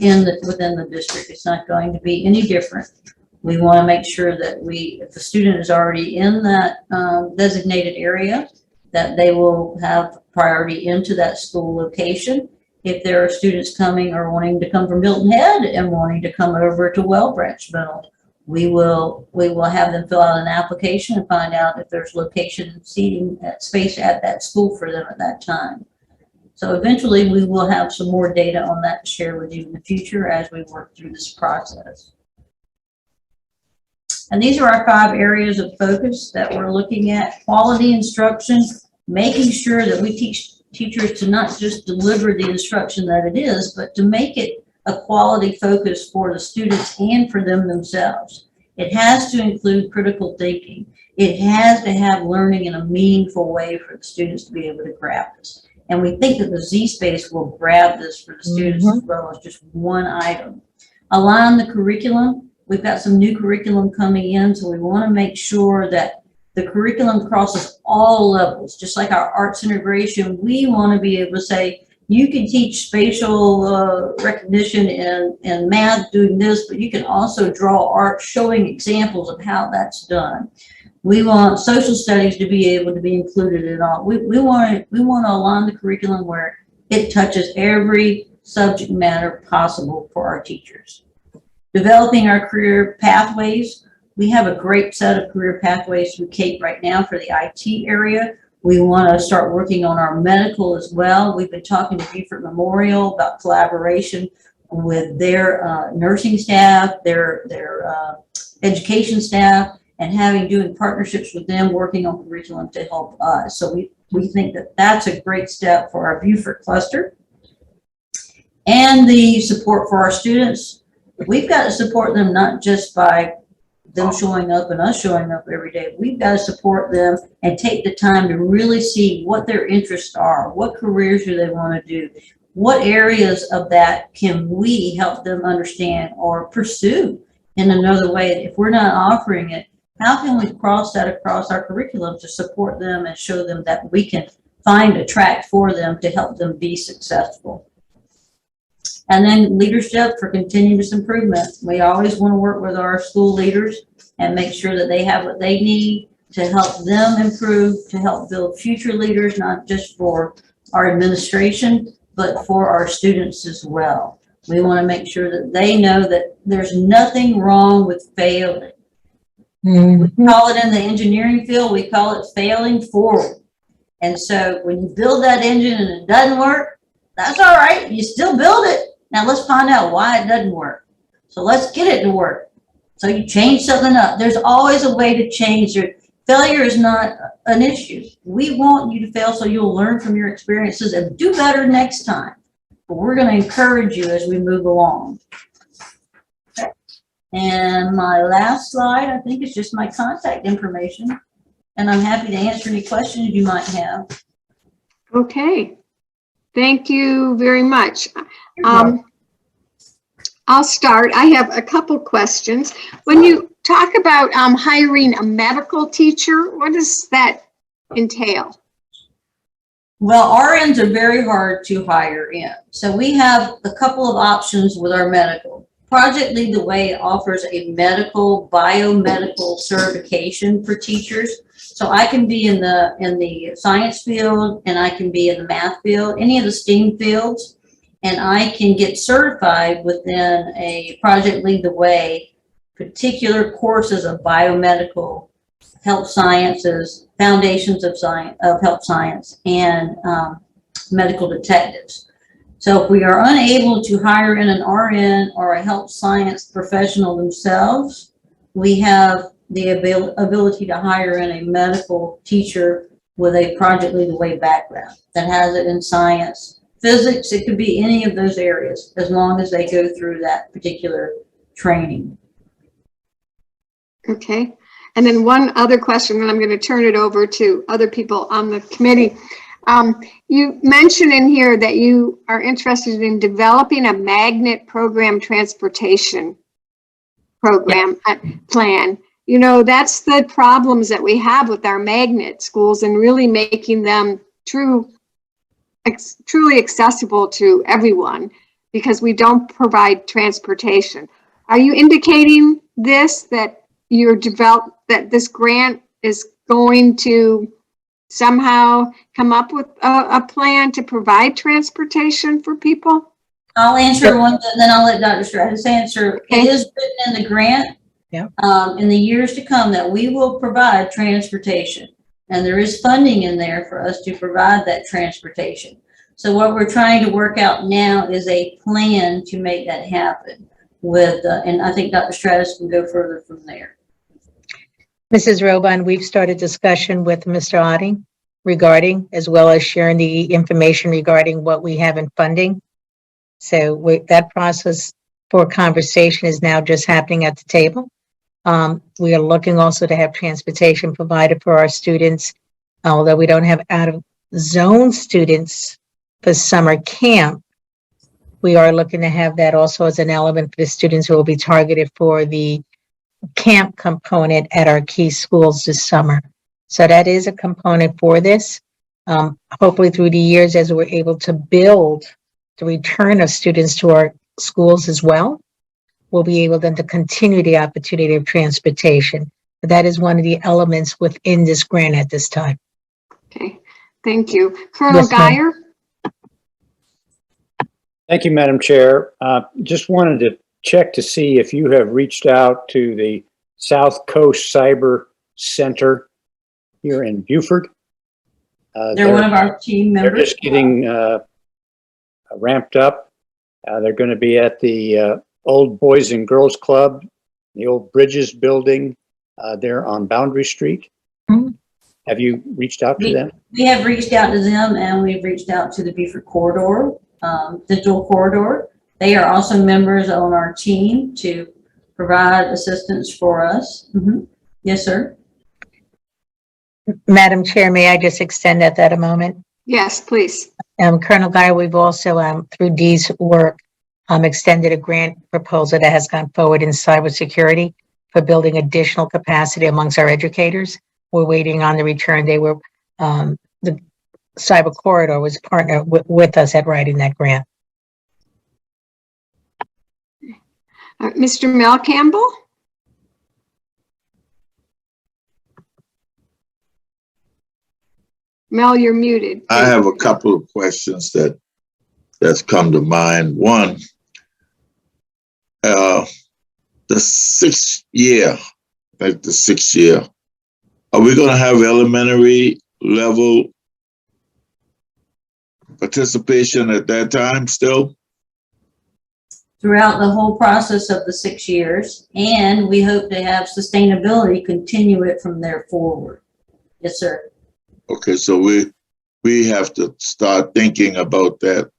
within the district. It's not going to be any different. We want to make sure that if the student is already in that designated area, that they will have priority into that school location. If there are students coming or wanting to come from Hilton Head and wanting to come over to Well Branch Middle, we will have them fill out an application and find out if there's location and seating space at that school for them at that time. So eventually we will have some more data on that to share with you in the future as we work through this process. And these are our 5 areas of focus that we're looking at: quality instruction, making sure that we teach teachers to not just deliver the instruction that it is, but to make it a quality focus for the students and for them themselves. It has to include critical thinking. It has to have learning in a meaningful way for the students to be able to grab this. And we think that the Z-Space will grab this for the students as well as just one item. Align the curriculum. We've got some new curriculum coming in, so we want to make sure that the curriculum crosses all levels. Just like our arts integration, we want to be able to say, you can teach spatial recognition and math doing this, but you can also draw art showing examples of how that's done. We want social studies to be able to be included in all. We want to align the curriculum where it touches every subject matter possible for our teachers. Developing our career pathways. We have a great set of career pathways through CAPE right now for the IT area. We want to start working on our medical as well. We've been talking to Beaufort Memorial about collaboration with their nursing staff, their education staff, and doing partnerships with them, working on curriculum to help us. So we think that that's a great step for our Beaufort cluster. And the support for our students. We've got to support them not just by them showing up and us showing up every day. We've got to support them and take the time to really see what their interests are. What careers do they want to do? What areas of that can we help them understand or pursue in another way? If we're not offering it, how can we cross that across our curriculum to support them and show them that we can find a track for them to help them be successful? And then leadership for continuous improvement. We always want to work with our school leaders and make sure that they have what they need to help them improve, to help build future leaders, not just for our administration, but for our students as well. We want to make sure that they know that there's nothing wrong with failing. We call it in the engineering field, we call it failing forward. And so when you build that engine and it doesn't work, that's all right. You still build it. Now let's find out why it doesn't work. So let's get it to work. So you change something up. There's always a way to change it. Failure is not an issue. We want you to fail so you'll learn from your experiences and do better next time. But we're going to encourage you as we move along. Okay. And my last slide, I think, is just my contact information. And I'm happy to answer any questions you might have. Okay. Thank you very much. I'll start. I have a couple questions. When you talk about hiring a medical teacher, what does that entail? Well, RNs are very hard to hire in. So we have a couple of options with our medical. Project Lead the Way offers a biomedical certification for teachers. So I can be in the science field, and I can be in the math field, any of the STEAM fields, and I can get certified within a Project Lead the Way particular courses of biomedical, health sciences, foundations of science, of health science, and medical detectives. So if we are unable to hire in an RN or a health science professional themselves, we have the ability to hire in a medical teacher with a Project Lead the Way background that has it in science, physics. It could be any of those areas as long as they go through that particular training. Okay. And then one other question, and I'm going to turn it over to other people on the committee. You mentioned in here that you are interested in developing a magnet program transportation program plan. You know, that's the problems that we have with our magnet schools and really making them truly accessible to everyone because we don't provide transportation. Are you indicating this, that that this grant is going to somehow come up with a plan to provide transportation for people? I'll answer one, and then I'll let Dr. Stratus answer. Okay. It is written in the grant in the years to come that we will provide transportation. And there is funding in there for us to provide that transportation. So what we're trying to work out now is a plan to make that happen with, and I think Dr. Stratus can go further from there. Mrs. Robon, we've started discussion with Mr. Odding regarding, as well as sharing the information regarding what we have in funding. So that process for conversation is now just happening at the table. We are looking also to have transportation provided for our students, although we don't have out of zone students for summer camp. We are looking to have that also as an element for the students who will be targeted for the camp component at our key schools this summer. So that is a component for this. Hopefully through the years, as we're able to build the return of students to our schools as well, we'll be able then to continue the opportunity of transportation. But that is one of the elements within this grant at this time. Okay, thank you. Colonel Yes, ma'am. Guyer? Thank you, Madam Chair. Just wanted to check to see if you have reached out to the South Coast Cyber Center here in Beaufort. They're one of our team They're members. just getting ramped up. They're going to be at the old Boys and Girls Club, the old Bridges building there on Boundary Street. Mhm. Have you reached out to them? We have reached out to them, and we've reached out to the Beaufort Corridor, Digital Corridor. They are also members on our team to provide assistance for us. Yes, sir. Madam Chair, may I just extend that a moment? Yes, please. Colonel Guy, we've also, through Dee's work, extended a grant proposal that has gone forward in cybersecurity for building additional capacity amongst our educators. We're waiting on the return. They were, the Cyber Corridor was partnered with us at writing that grant. Mr. Mel Campbell? Mel, you're muted. I have a couple of questions that's come to mind. One, the 6th year, like the 6th year, are we going to have elementary level participation at that time still? Throughout the whole process of the 6 years, and we hope to have sustainability continue it from there forward. Yes, sir. Okay, so we have to start thinking about that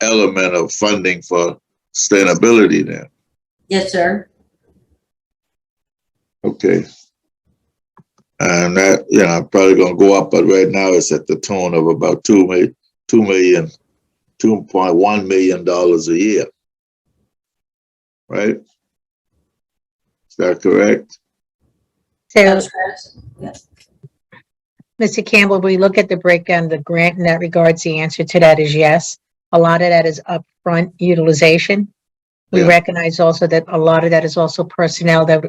element of funding for sustainability then. Yes, sir. Okay. And that, you know, probably gonna go up, but right now it's at the tune of about $2.1 million a year. Right? Is that correct? So, That's correct. Yes. Mr. Campbell, we look at the breakdown of the grant in that regards, the answer to that is yes. A lot of that is upfront utilization. We Yeah. recognize also that a lot of that is also personnel that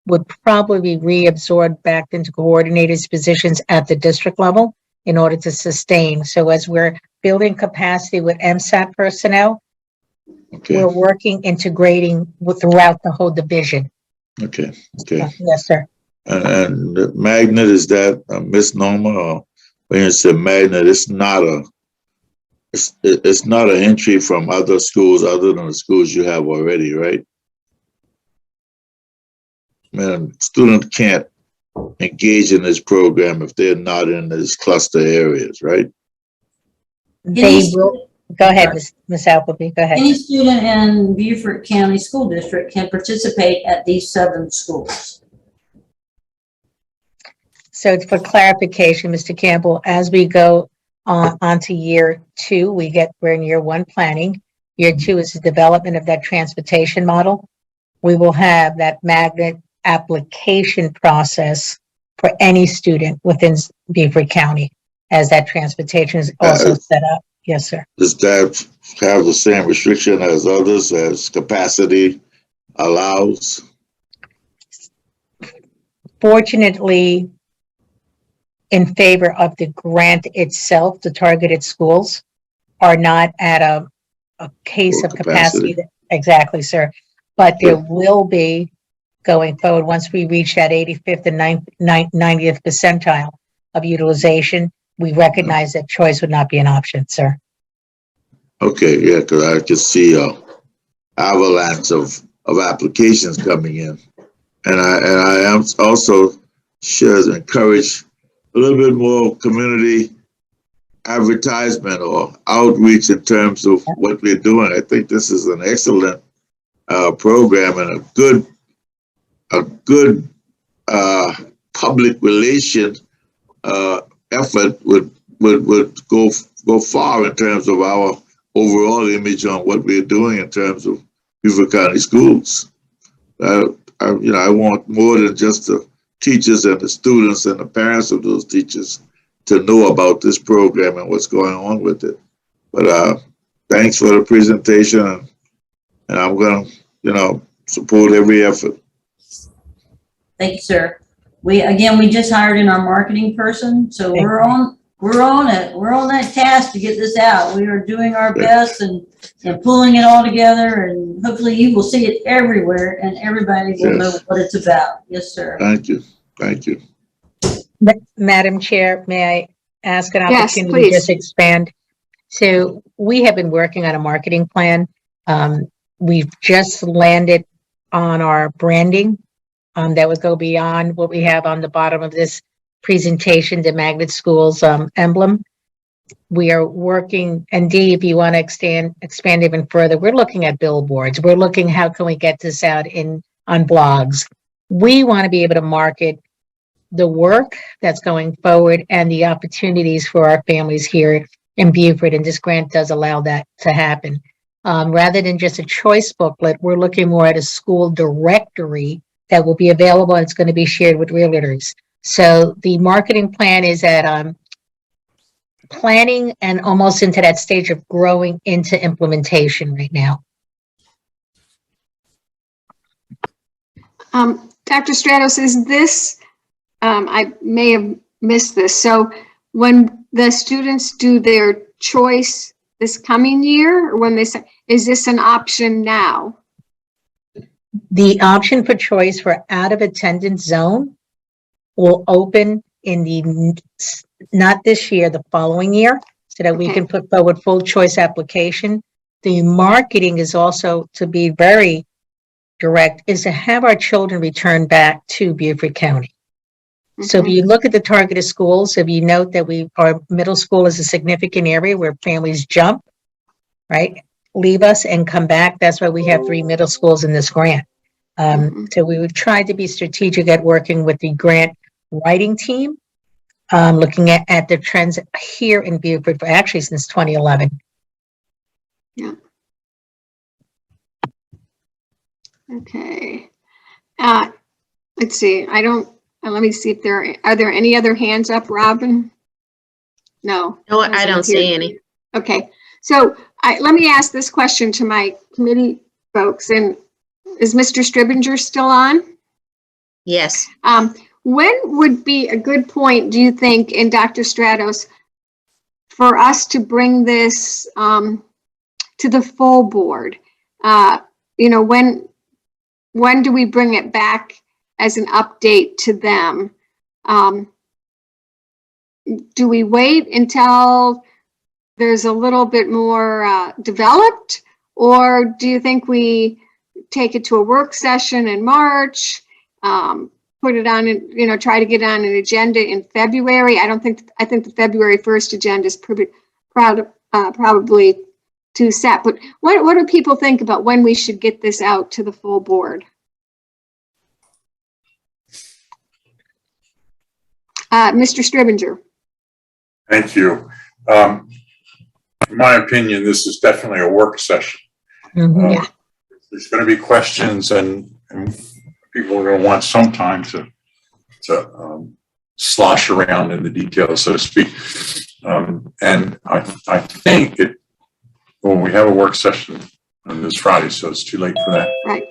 would probably be reabsorbed back into coordinators positions at the district level in order to sustain. So as we're building capacity with Msap personnel, Okay, we're working, integrating throughout the whole division. okay, okay. Yes, sir. And the magnet, is that a misnomer? Or when you say magnet, it's not an entry from other schools other than the schools you have already, right? Man, student can't engage in this program if they're not in these cluster areas, right? They will, go ahead, Ms. Appleby, go ahead. Any student in Beaufort County School District can participate at these 7 schools. So for clarification, Mr. Campbell, as we go on to year 2, we're in year 1 planning. Year 2 is the development of that transportation model. We will have that magnet application process for any student within Beaufort County as that transportation is also set up. Yes, sir. Does that have the same restriction as others, as capacity allows? Fortunately, in favor of the grant itself, the targeted schools are not at a case Full of capacity. capacity. Exactly, sir. But there will be, going forward, once we reach that 85th and 90th percentile of utilization, we recognize that choice would not be an option, sir. Okay, yeah, because I could see a avalanche of applications coming in, and I am also should encourage a little bit more community advertisement or outreach in terms of what we're doing. I think this is an excellent program and a good public relation effort would go far in terms of our overall image on what we're doing in terms of Beaufort County schools. I want more than just the teachers and the students and the parents of those teachers to know about this program and what's going on with it. But thanks for the presentation, and I'm going to, support every effort. Thank you, sir. We just hired in our marketing person, so we're on it. We're on that task to get this out. We are doing our best and pulling it all together, and hopefully you will see it everywhere and everybody will know what it's about. Yes, sir. Thank you. Thank you. Madam Chair, may I ask an Yes, opportunity please. to just expand? So we have been working on a marketing plan. We've just landed on our branding that would go beyond what we have on the bottom of this presentation, the Magnet Schools emblem. We are working, and Dee, if you want to expand even further, we're looking at billboards. We're looking how can we get this out on blogs. We want to be able to market the work that's going forward and the opportunities for our families here in Beaufort, and this grant does allow that to happen. Rather than just a choice booklet, we're looking more at a school directory that will be available and it's going to be shared with realtors. So the marketing plan is at planning and almost into that stage of growing into implementation right now. Dr. Stratos, is this, I may have missed this. So when the students do their choice this coming year, or when they say, is this an option now? The option for choice for out of attendance zone will open in the, not this year, the following year, so that we can put forward full choice application. The marketing is also, to be very direct, is to have our children return back to Beaufort County. So if you look at the targeted schools, if you note that our middle school is a significant area where families jump, right? Leave us and come back. That's why we have 3 middle schools in this grant. So we would try to be strategic at working with the grant writing team, looking at the trends here in Beaufort for actually since 2011. Yeah. Okay. Let's see. Let me see if are there any other hands up, Robin? No. No, I don't see any. Okay. So let me ask this question to my committee folks. And is Mr. Stribinger still on? Yes. When would be a good point, do you think, in Dr. Stratos, for us to bring this to the full board? When do we bring it back as an update to them? Do we wait until there's a little bit more developed, or do you think we take it to a work session in March, put it on, try to get on an agenda in February? I think the February 1st agenda is probably too set, but what do people think about when we should get this out to the full board? Mr. Stribinger. Thank you. In my opinion, this is definitely a work session. Yeah. There's going to be questions and people are going to want some time to slosh around in the details, so to speak. And I think when we have a work session on this Friday, so it's too late for that. Right.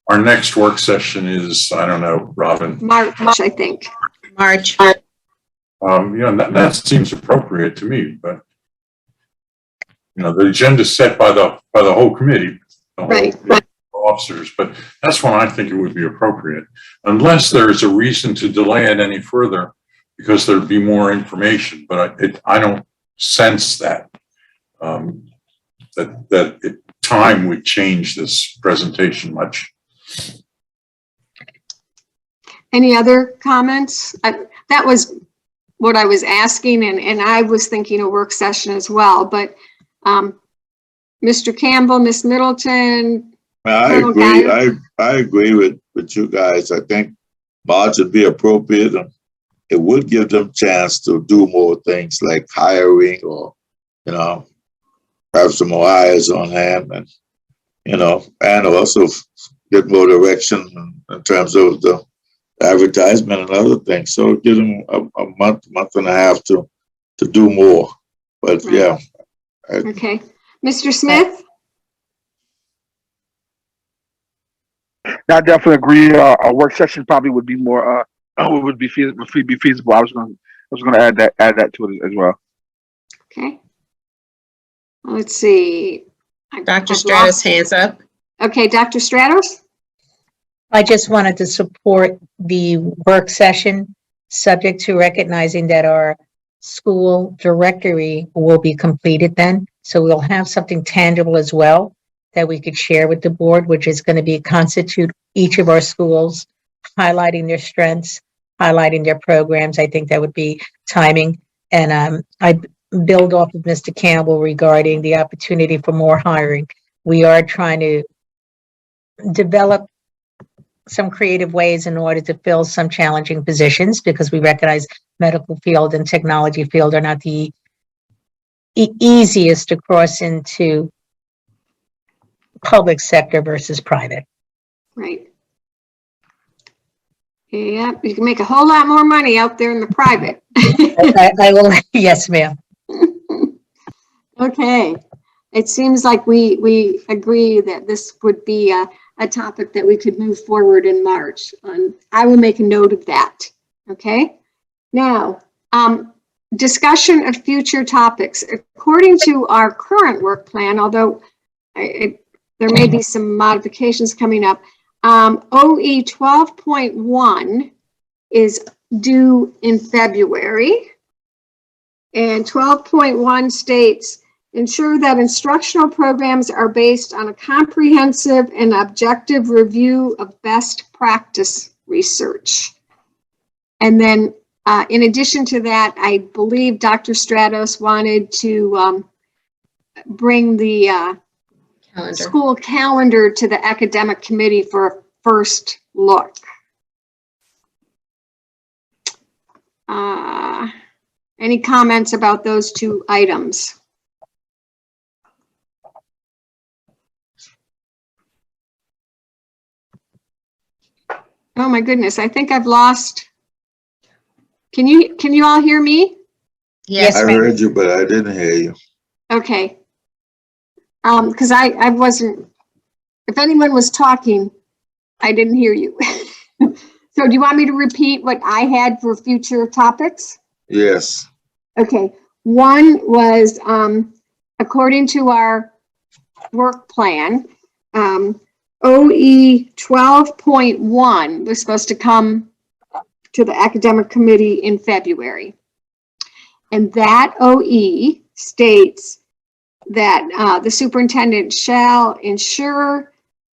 Our next work session is, I don't know, Robin. March, I think. March. That seems appropriate to me, but the agenda is set by the whole committee, Right. Officers, but that's when I think it would be appropriate, unless there's a reason to delay it any further because there'd be more information. But I don't sense that time would change this presentation much. Any other comments? That was what I was asking, and I was thinking a work session as well, but Mr. Campbell, Miss Middleton, I Colonel agree. Guyer? I agree with you guys. I think March would be appropriate, and it would give them chance to do more things like hiring, or have some more eyes on hand, and and also get more direction in terms of the advertisement and other things. So give them a month and a half to do more. But Right. yeah. Okay. Mr. Smith? I definitely agree. A work session probably would be more would be feasible. I was going to add that to it as well. Okay. Let's see. Dr. I've Stratus, lost- hands up. Okay, Dr. Stratos? I just wanted to support the work session, subject to recognizing that our school directory will be completed then. So we'll have something tangible as well that we could share with the board, which is going to be constitute each of our schools, highlighting their strengths, highlighting their programs. I think that would be timing. And I build off of Mr. Campbell regarding the opportunity for more hiring. We are trying to develop some creative ways in order to fill some challenging positions, because we recognize medical field and technology field are not the easiest to cross into public sector versus private. Right. Yeah, you can make a whole lot more money out there in the private. I will, yes, ma'am. Okay. It seems like we agree that this would be a topic that we could move forward in March. I will make a note of that. Okay. Now, discussion of future topics. According to our current work plan, although there may be some modifications coming up, OE 12.1 is due in February. And 12.1 states, ensure that instructional programs are based on a comprehensive and objective review of best practice research. And then in addition to that, I believe Dr. Stratos wanted to bring the school calendar to the academic committee for a first look. Any comments about those two items? Oh my goodness, I think I've lost. Can you all hear me? Yes, I ma'am. heard you, but I didn't hear you. Okay. Because I wasn't, if anyone was talking, I didn't hear you. So do you want me to repeat what I had for future topics? Yes. Okay. One was, according to our work plan, OE 12.1 was supposed to come to the academic committee in February. And that OE states that the superintendent shall ensure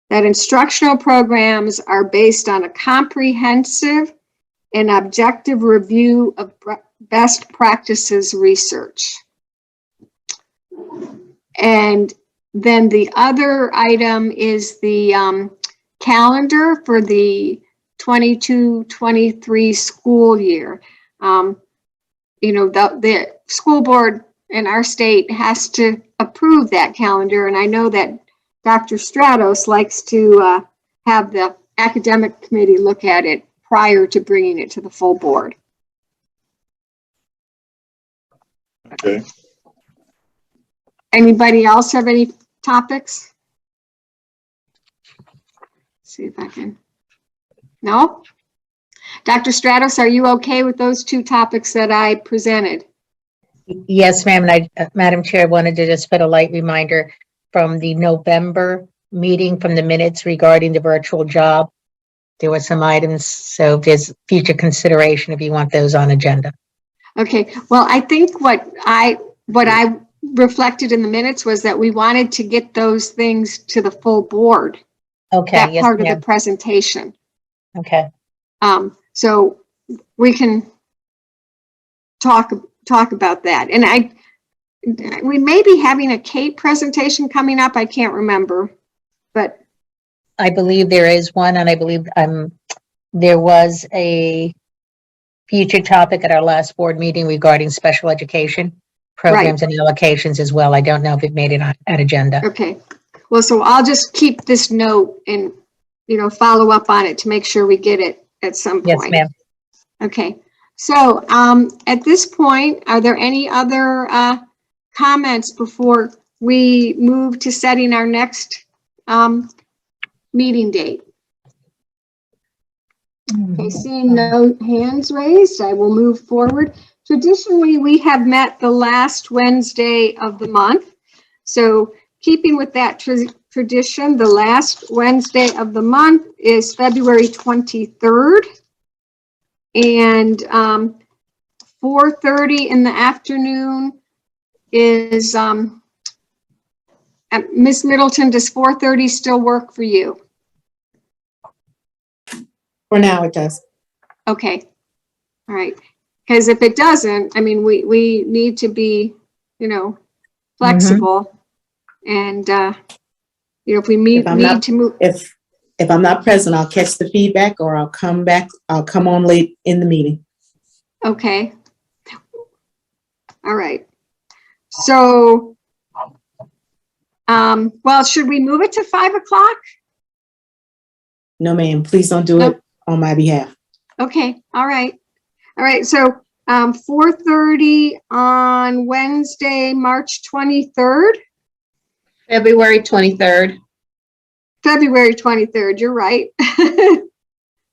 that instructional programs are based on a comprehensive and objective review of best practices research. And then the other item is the calendar for the 22-23 school year. The school board in our state has to approve that calendar, and I know that Dr. Stratos likes to have the academic committee look at it prior to bringing it to the full board. Okay. Anybody else have any topics? Let's see if I can. No? Dr. Stratos, are you okay with those two topics that I presented? Yes, ma'am. And Madam Chair, I wanted to just put a light reminder from the November meeting from the minutes regarding the virtual job. There were some items, so there's future consideration if you want those on agenda. Okay, well, I think what I reflected in the minutes was that we wanted to get those things to the full board. Okay, That yes, part of the ma'am. presentation. Okay. So we can talk about that. And we may be having a Kate presentation coming up. I can't remember, but I believe there is one, and I believe there was a future topic at our last board meeting regarding special education programs and allocations as well. I don't know if it made it on at agenda. okay. Well, so I'll just keep this note and, follow up on it to make sure we get it at some point. Yes, ma'am. Okay. So, at this point, are there any other comments before we move to setting our next meeting date? Okay, seeing no hands raised, I will move forward. Traditionally, we have met the last Wednesday of the month. So keeping with that tradition, the last Wednesday of the month is February 23rd. And 4:30 in the afternoon is, Ms. Middleton, does 4:30 still work for you? For now, it does. Okay, all right. Because if it doesn't, I mean, we need to be, flexible. And, if we need to move. If I'm not present, I'll catch the feedback or I'll come back. I'll come on late in the meeting. Okay. All right. So, well, should we move it to 5 o'clock? No, ma'am, please don't do it on my behalf. Okay, all right. All right, so 4:30 on Wednesday, March 23rd. February 23rd. February 23rd, you're right.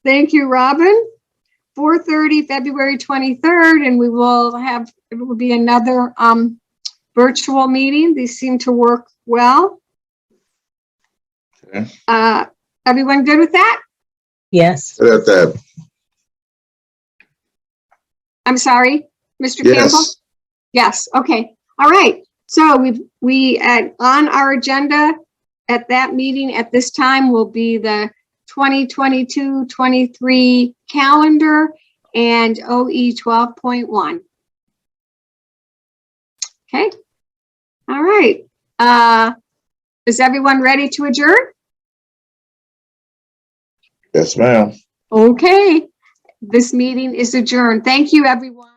Thank you, Robin. 4:30, February 23rd, and it will be another virtual meeting. These seem to work well. Okay. Everyone good with that? Yes. Good at that. I'm sorry, Mr. Yes. Campbell? Yes, okay. All right. So we on our agenda at that meeting at this time will be the 2022-23 calendar and OE 12.1. Okay. All right. Is everyone ready to adjourn? Yes, ma'am. Okay. This meeting is adjourned. Thank you, everyone.